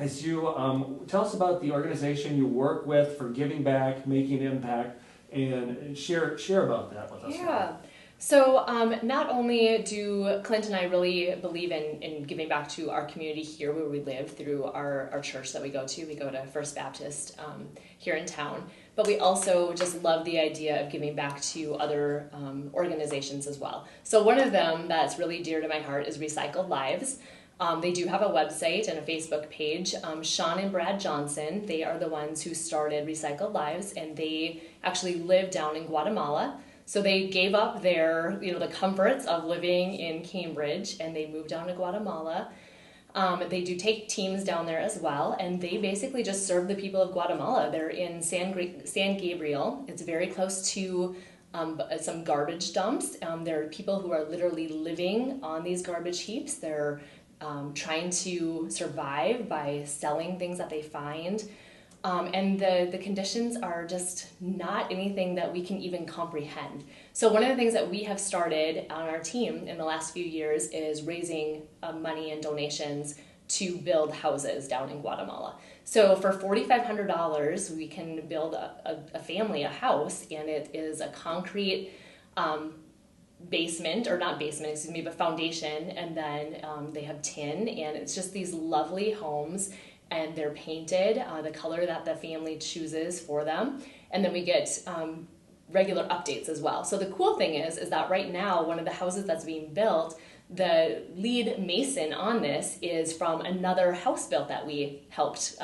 as you tell us about the organization you work with for giving back, making impact, and share about that with us. Yeah. So not only do Clint and I really believe in giving back to our community here where we live through our church that we go to First Baptist here in town, but we also just love the idea of giving back to other organizations as well. So one of them that's really dear to my heart is Recycled Lives. They do have a website and a Facebook page. Sean and Brad Johnson, they are the ones who started Recycled Lives, and they actually live down in Guatemala. So they gave up their, the comforts of living in Cambridge, and they moved down to Guatemala. They do take teams down there as well, and they basically just serve the people of Guatemala. They're in San Gabriel. It's very close to some garbage dumps. There are people who are literally living on these garbage heaps. They're trying to survive by selling things that they find. And the conditions are just not anything that we can even comprehend. So one of the things that we have started on our team in the last few years is raising money and donations to build houses down in Guatemala. So for $4,500, we can build a family a house, and it is a concrete basement, or not basement, excuse me, but foundation, and then they have tin, and it's just these lovely homes. And they're painted the color that the family chooses for them. And then we get regular updates as well. So the cool thing is that right now, one of the houses that's being built, the lead mason on this is from another house built that we helped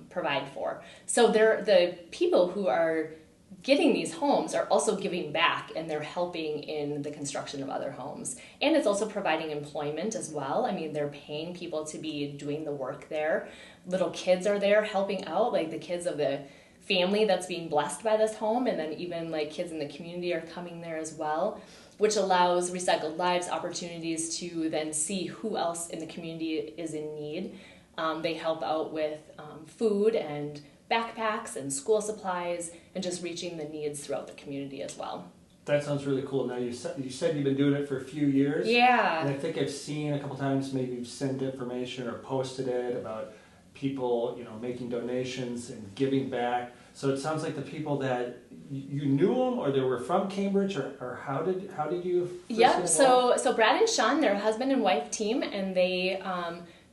provide for. So the people who are getting these homes are also giving back, and they're helping in the construction of other homes. And it's also providing employment as well. I mean, they're paying people to be doing the work there. Little kids are there helping out, like the kids of the family that's being blessed by this home, and then even like kids in the community are coming there as well, which allows Recycled Lives opportunities to then see who else in the community is in need. They help out with food and backpacks and school supplies, and just reaching the needs throughout the community as well. That sounds really cool. Now you said you've been doing it for a few years. Yeah. And I think I've seen a couple times, maybe you've sent information or posted it about people, making donations and giving back. So it sounds like the people that you knew them, or they were from Cambridge, or how did you? Yep. So Brad and Sean, they're a husband and wife team, and they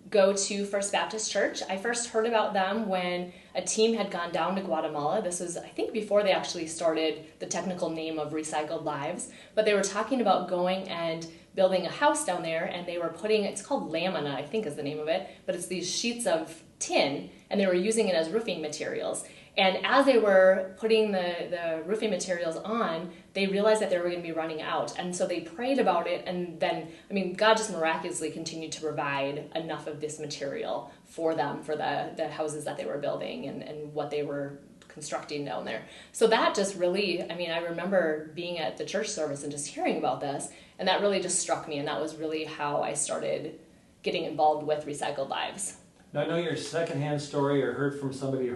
go to First Baptist Church. I first heard about them when a team had gone down to Guatemala. This was, I think, before they actually started the technical name of Recycled Lives, but they were talking about going and building a house down there, and they were putting, it's called lamina, I think is the name of it, but it's these sheets of tin, and they were using it as roofing materials. And as they were putting the roofing materials on, they realized that they were going to be running out. And so they prayed about it, and then, God just miraculously continued to provide enough of this material for them, for the houses that they were building and what they were constructing down there. So that just really, I remember being at the church service and just hearing about this, and that really just struck me, and that was really how I started getting involved with Recycled Lives. Now, I know your secondhand story, or heard from somebody.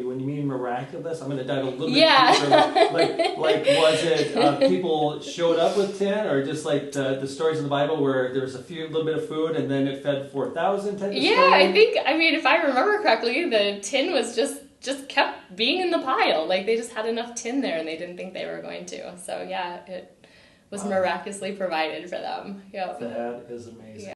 When you mean miraculous, I'm going to dive a little bit deeper. Like was it people showed up with tin, or just like the stories in the Bible where there was a little bit of food and then it fed 4,000 type of Yeah, story? I think, if I remember correctly, the tin was just kept being in the pile. Like they just had enough tin there and they didn't think they were going to. So yeah, it was miraculously provided for them. Yep. That is amazing. Yeah.